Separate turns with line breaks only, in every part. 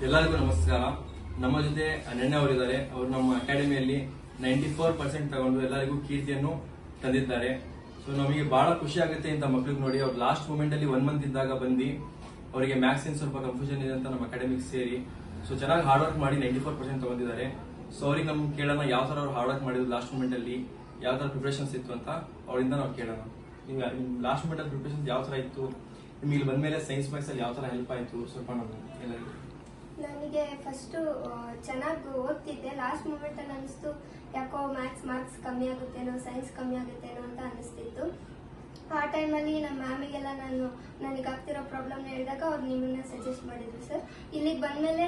ಎಲ್ಲರಿಗೂ ನಮಸ್ಕಾರ. ನಮ್ಮ ಜೊತೆ ಅನನ್ಯ ಅವರಿದ್ದಾರೆ. ಅವರು ನಮ್ಮ ಅಕಾಡೆಮಿಯಲ್ಲಿ 94% ತಗೊಂಡು ಎಲ್ಲರಿಗೂ ಕೀರ್ತಿಯನ್ನು ತಂದಿದ್ದಾರೆ. ಸೊ ನಮಗೆ ಬಹಳ ಖುಷಿ ಆಗುತ್ತೆ ಇಂಥ ಮಕ್ಳಿಗೆ ನೋಡಿ. ಅವ್ರು ಲಾಸ್ಟ್ ಮೂಮೆಂಟ್ ಅಲ್ಲಿ 1 ಮಂತ್ ಇದ್ದಾಗ ಬಂದು ಅವರಿಗೆ ಮ್ಯಾಥ್ಸ್ ಸ್ವಲ್ಪ ಕನ್ಫ್ಯೂಷನ್ ಇದೆ ಅಂತ ನಮ್ಮ ಅಕಾಡೆಮಿಗೆ ಸೇರಿ ಸೊ ಚೆನ್ನಾಗಿ ಹಾರ್ಡ್ ವರ್ಕ್ ಮಾಡಿ 94% ತಗೊಂಡಿದ್ದಾರೆ. ಸೊ ಅವ್ರಿಗೆ ನಮ್ಗೆ ಕೇಳೋಣ ಯಾವ ತರ ಅವ್ರು ಹಾರ್ಡ್ ವರ್ಕ್ ಮಾಡಿದ್ರು, ಲಾಸ್ಟ್ ಮೂಮೆಂಟ್ ಅಲ್ಲಿ ಯಾವ ತರ ಪ್ರಿಪರೇಷನ್ಸ್ ಇತ್ತು ಅಂತ ಅವರಿಂದ ನಾವು ಕೇಳೋಣ. ಈಗ ಲಾಸ್ಟ್ ಮೂಮೆಂಟ್ ಅಲ್ಲಿ ಪ್ರಿಪರೇಷನ್ ಯಾವ ತರ ಇತ್ತು, ನಿಮ್ಗೆ ಇಲ್ಲಿ ಬಂದ್ಮೇಲೆ ಸೈನ್ಸ್ ಮ್ಯಾಥ್ಸ್ ಅಲ್ಲಿ ಯಾವ ತರ ಹೆಲ್ಪ್ ಆಯ್ತು ಸ್ವಲ್ಪ ನಮ್ಗೆ ಎಲ್ಲರಿಗೂ.
ನನಗೆ ಫಸ್ಟ್ ಚೆನ್ನಾಗಿ ಓದ್ತಿದ್ದೆ. ಲಾಸ್ಟ್ ಮೂಮೆಂಟ್ ಅಲ್ಲಿ ಅನಿಸ್ತು ಯಾಕೋ ಮ್ಯಾಥ್ಸ್ ಮಾರ್ಕ್ಸ್ ಕಮ್ಮಿ ಆಗುತ್ತೇನೋ, ಸೈನ್ಸ್ ಕಮ್ಮಿ ಆಗುತ್ತೇನೋ ಅಂತ ಅನಿಸ್ತಿತ್ತು. ಆ ಟೈಮಲ್ಲಿ ನಮ್ಮ ಮ್ಯಾಮಿಗೆಲ್ಲ ನನಗೆ ಆಗ್ತಿರೋ ಪ್ರಾಬ್ಲಮ್ನ ಹೇಳಿದಾಗ ಅವ್ರು ನಿಮ್ಮನ್ನ ಸಜೆಸ್ಟ್ ಮಾಡಿದ್ರು. ಸರ್ ಇಲ್ಲಿಗೆ ಬಂದಮೇಲೆ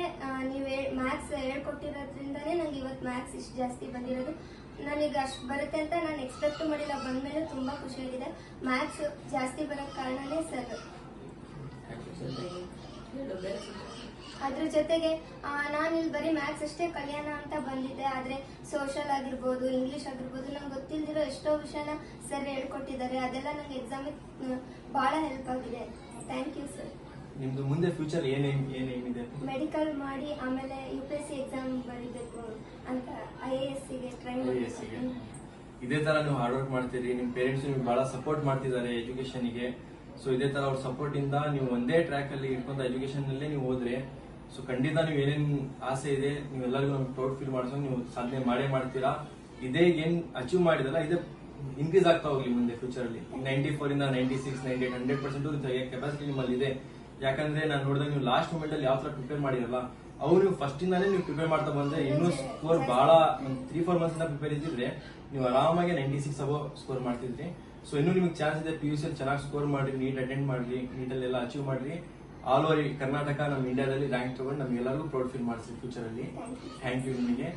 ನೀವು ಮ್ಯಾಥ್ಸ್ ಹೇಳ್ಕೊಟ್ಟಿರೋದ್ರಿಂದನೇ ನಂಗೆ ಇವತ್ತು ಮ್ಯಾಥ್ಸ್ ಇಷ್ಟು ಜಾಸ್ತಿ ಬಂದಿರೋದು. ನನಗೆ ಅಷ್ಟು ಬರುತ್ತೆ ಅಂತ ನಾನು ಎಕ್ಸ್ಪೆಕ್ಟ್ ಮಾಡಿಲ್ಲ. ಬಂದಮೇಲೆ ತುಂಬ ಖುಷಿಯಾಗಿದೆ. ಮ್ಯಾಥ್ಸ್ ಜಾಸ್ತಿ ಬರೋಕ್ಕೆ ಕಾರಣನೇ ಸರ್. ಅದ್ರ ಜೊತೆಗೆ ನಾನು ಇಲ್ಲಿ ಬರೀ ಮ್ಯಾಥ್ಸ್ ಅಷ್ಟೇ ಕಲಿಯೋಣ ಅಂತ ಬಂದಿದ್ದೆ. ಆದರೆ ಸೋಷಲ್ ಆಗಿರ್ಬೋದು, ಇಂಗ್ಲೀಷ್ ಆಗಿರ್ಬೋದು, ನಂಗೆ ಗೊತ್ತಿಲ್ದಿರೋ ಎಷ್ಟೋ ವಿಷಯನ ಸರ್ ಹೇಳ್ಕೊಟ್ಟಿದ್ದಾರೆ. ಅದೆಲ್ಲ ನಂಗೆ ಎಕ್ಸಾಮಿಗೆ ಭಾಳ ಹೆಲ್ಪ್ ಆಗಿದೆ. Thank you sir.
ನಿಮ್ದು ಮುಂದೆ ಫ್ಯೂಚರ್ ಏನೇನಿದೆ?
ಮೆಡಿಕಲ್ ಮಾಡಿ ಆಮೇಲೆ UPSC ಎಕ್ಸಾಮ್ ಬರೀಬೇಕು ಅಂತ IAS ಗೆ ಟ್ರೈ ಮಾಡ್ತೀನಿ.
ಇದೇ ತರ ನೀವು ಹಾರ್ಡ್ ವರ್ಕ್ ಮಾಡ್ತೀರಿ, ನಿಮ್ ಪೇರೆಂಟ್ಸ್ ನಿಮ್ಗೆ ಬಹಳ ಸಪೋರ್ಟ್ ಮಾಡ್ತಿದ್ದಾರೆ ಎಜುಕೇಶನ್ಗೆ. ಸೊ ಇದೇ ತರ ಅವ್ರ ಸಪೋರ್ಟ್ ಇಂದ ನೀವು ಒಂದೇ ಟ್ರ್ಯಾಕ್ ಅಲ್ಲಿ ಇಟ್ಕೊಂತ ಎಜುಕೇಶನ್ ಅಲ್ಲೇ ನೀವು ಹೋದ್ರೆ ಸೊ ಖಂಡಿತ ನೀವು ಏನೇನ್ ಆಸೆ ಇದೆ ನೀವೆಲ್ಲರಿಗೂ ನಮ್ಗೆ ಪ್ರೌಡ್ ಫೀಲ್ ಮಾಡಿಸೋ ನೀವು ಸಾಧನೆ ಮಾಡೇ ಮಾಡ್ತೀರಾ. ಇದೇ ಏನ್ ಅಚೀವ್ ಮಾಡಿದಲ್ಲ ಇದೇ ಇನ್ಕ್ರೀಸ್ ಆಗ್ತಾ ಹೋಗ್ಲಿ ಮುಂದೆ ಫ್ಯೂಚರ್ ಅಲ್ಲಿ. 94 ಇಂದ 96, 98, 100% ಕೆಪಾಸಿಟಿ ನಿಮ್ಮಲ್ಲಿ ಇದೆ. ಯಾಕಂದ್ರೆ ನಾನು ನೋಡಿದಾಗ ನೀವು ಲಾಸ್ಟ್ ಮೂಮೆಂಟ್ ಅಲ್ಲಿ ಯಾವ ತರ ಪ್ರಿಪೇರ್ ಮಾಡಿರಲ್ಲ ಅವ್ರು ನೀವು ಫಸ್ಟ್ ಇಂದಾನೇ ನೀವು ಪ್ರಿಪೇರ್ ಮಾಡ್ತಾ ಬಂದ್ರೆ ಇನ್ನೂ ಸ್ಕೋರ್ ಬಹಳ 3-4 ಮಂತ್ಸ್ ಇಂದ ಪ್ರಿಪೇರ್ ಇದ್ದಿದ್ರೆ ನೀವು ಆರಾಮಾಗಿ 96 ಅಬೋ ಸ್ಕೋರ್ ಮಾಡ್ತಿದ್ರಿ. ಸೊ ಇನ್ನೂ ನಿಮ್ಗೆ ಚಾನ್ಸ್ ಇದೆ. PUC ಅಲ್ಲಿ ಚೆನ್ನಾಗಿ ಸ್ಕೋರ್ ಮಾಡಿ, ನೀಟ್ ಅಟೆಂಡ್ ಮಾಡ್ರಿ, ನೀಟಲ್ಲಿ ಎಲ್ಲ ಅಚೀವ್ ಮಾಡ್ರಿ. ಆಲ್ ಓವರ್ ಕರ್ನಾಟಕ ನಮ್ಮ ಇಂಡಿಯಾದಲ್ಲಿ ರ್ಯಾಂಕ್ ತಗೊಂಡು ನಮ್ಗೆಲ್ಲರಿಗೂ ಪ್ರೌಡ್ ಫೀಲ್ ಮಾಡಿಸಿ ಫ್ಯೂಚರ್ ಅಲ್ಲಿ. ಥ್ಯಾಂಕ್ ಯು ನಿಮಗೆ.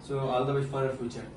So all the best for your future.